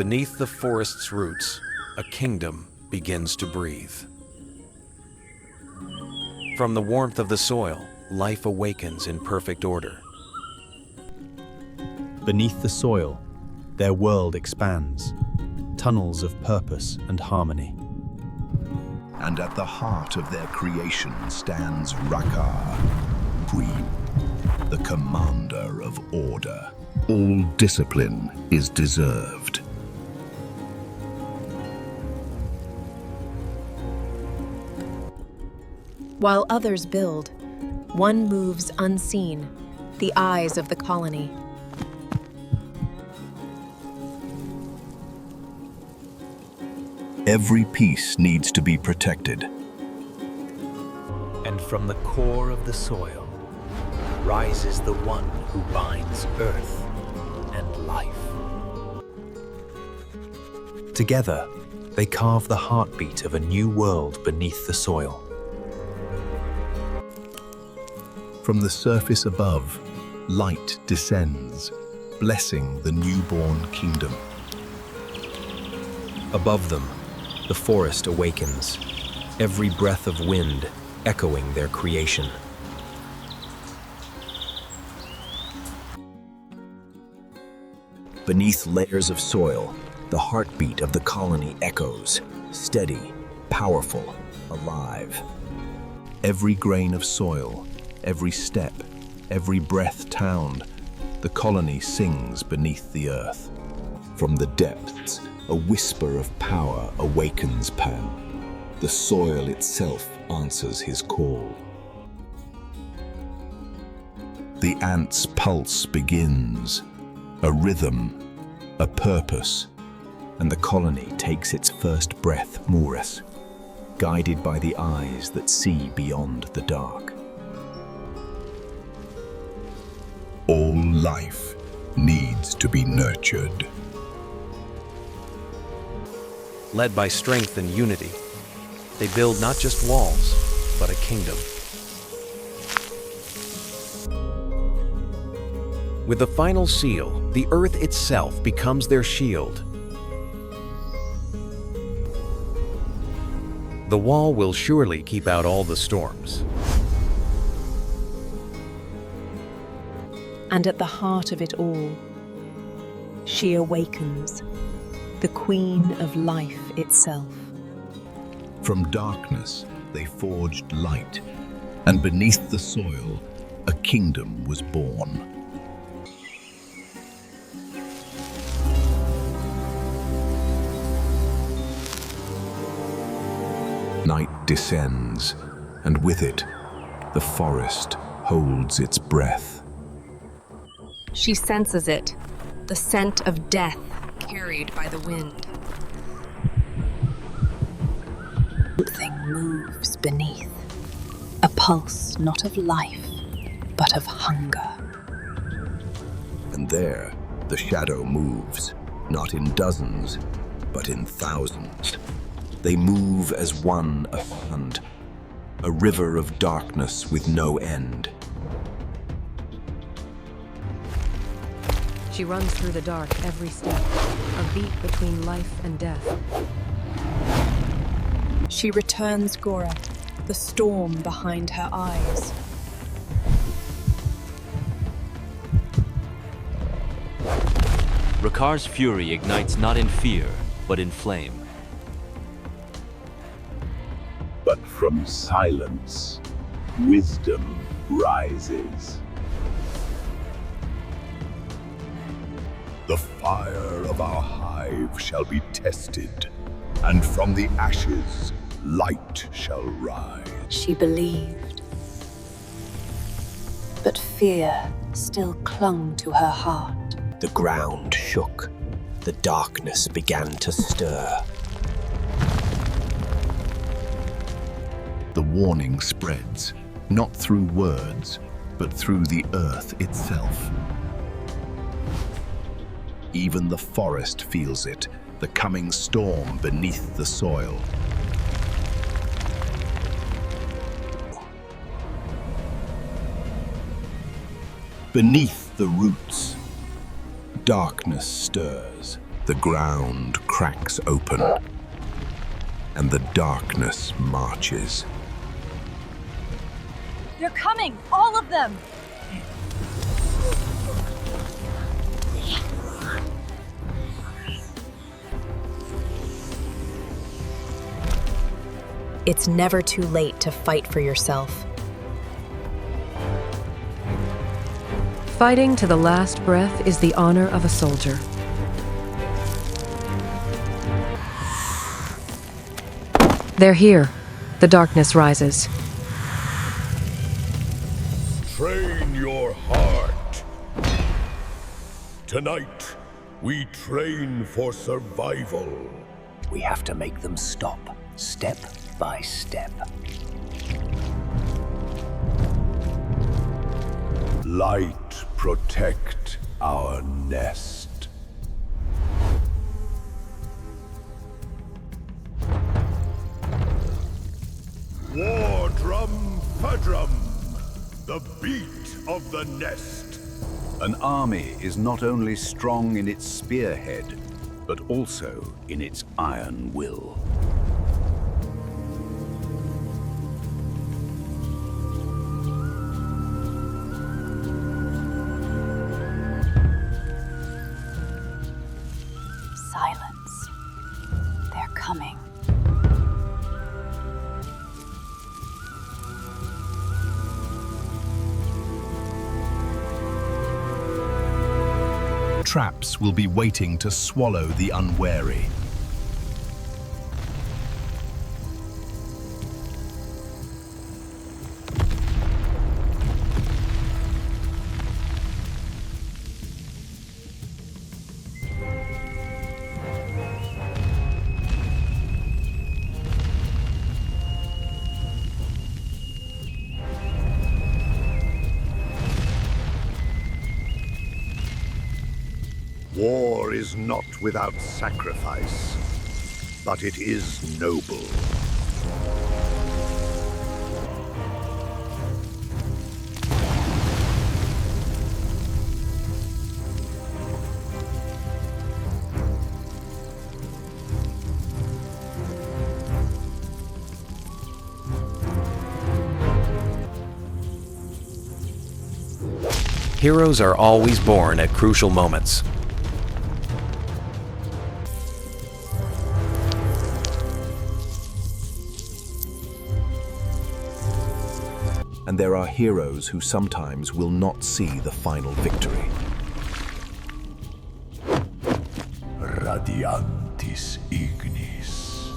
Beneath the forest's roots, a kingdom begins to breathe. From the warmth of the soil, life awakens in perfect order. Beneath the soil, their world expands, tunnels of purpose and harmony. And at the heart of their creation stands Rakkar, Queen, the commander of order. All discipline is deserved. While others build, one moves unseen, the eyes of the colony. Every piece needs to be protected. And from the core of the soil rises the one who binds earth and life. Together, they carve the heartbeat of a new world beneath the soil. From the surface above, light descends, blessing the newborn kingdom. Above them, the forest awakens, every breath of wind echoing their creation. Beneath layers of soil, the heartbeat of the colony echoes, steady, powerful, alive. Every grain of soil, every step, every breath town, the colony sings beneath the earth. From the depths, a whisper of power awakens Pan. The soil itself answers his call. The ant's pulse begins, a rhythm, a purpose, And the colony takes its first breath, Morris, guided by the eyes that see beyond the dark. All life needs to be nurtured. Led by strength and unity, they build not just walls, but a kingdom. With the final seal, the earth itself becomes their shield. The wall will surely keep out all the storms. And at the heart of it all, she awakens, the queen of life itself. From darkness, they forged light, and beneath the soil, a kingdom was born. Night descends, and with it, the forest holds its breath. She senses it, the scent of death carried by the wind. Something moves beneath, a pulse not of life, but of hunger. And there, the shadow moves, not in dozens, but in thousands. They move as one, a fund, a river of darkness with no end. She runs through the dark every step, a beat between life and death. She returns Gora, the storm behind her eyes. Rakkar's fury ignites not in fear, but in flame. But from silence, wisdom rises. The fire of our hive shall be tested, and from the ashes, light shall rise. She believed, but fear still clung to her heart. The ground shook. The darkness began to stir. The warning spreads, not through words, but through the earth itself. Even the forest feels it, the coming storm beneath the soil. Beneath the roots, darkness stirs. The ground cracks open, and the darkness marches. They're coming! All of them! It's never too late to fight for yourself. Fighting to the last breath is the honor of a soldier. They're here. The darkness rises. Train your heart. Tonight, we train for survival. We have to make them stop, step by step. Light protect our nest. War drum, Fadrum, the beat of the nest. An army is not only strong in its spearhead, but also in its iron will. Silence. They're coming. Traps will be waiting to swallow the unwary. War is not without sacrifice, but it is noble. Heroes are always born at crucial moments. And there are heroes who sometimes will not see the final victory. Radiantis ignis,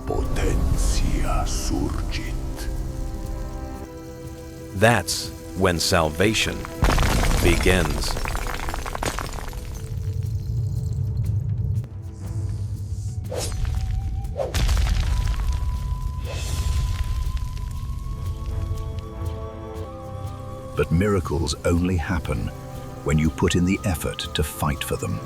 potentia surgit. That's when salvation begins. But miracles only happen when you put in the effort to fight for them.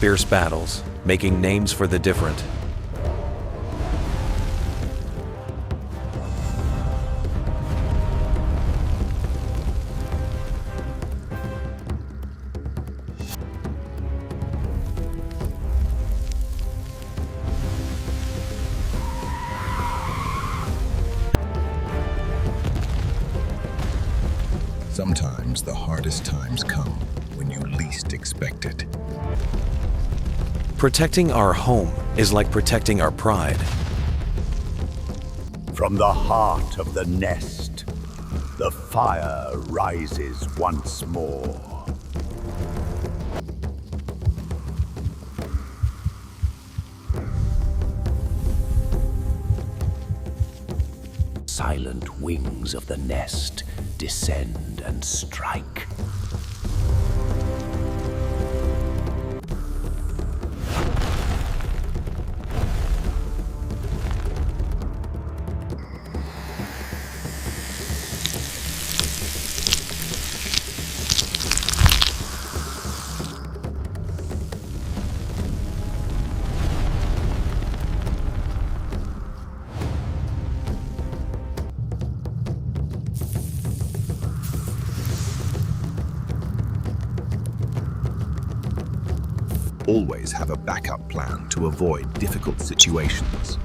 Fierce battles, making names for the different. Sometimes the hardest times come when you least expect it. Protecting our home is like protecting our pride. From the heart of the nest, the fire rises once more. Silent wings of the nest descend and strike. always have a backup plan to avoid difficult situations.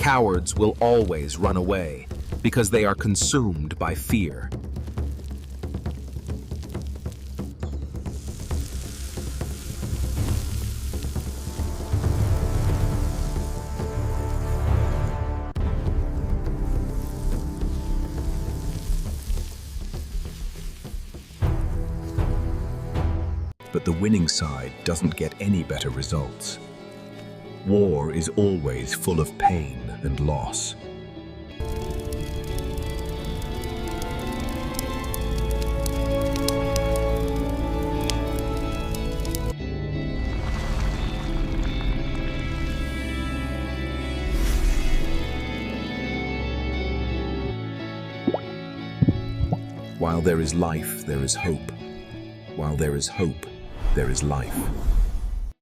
Cowards will always run away because they are consumed by fear. But the winning side doesn't get any better results. War is always full of pain and loss. While there is life, there is hope. While there is hope, there is life.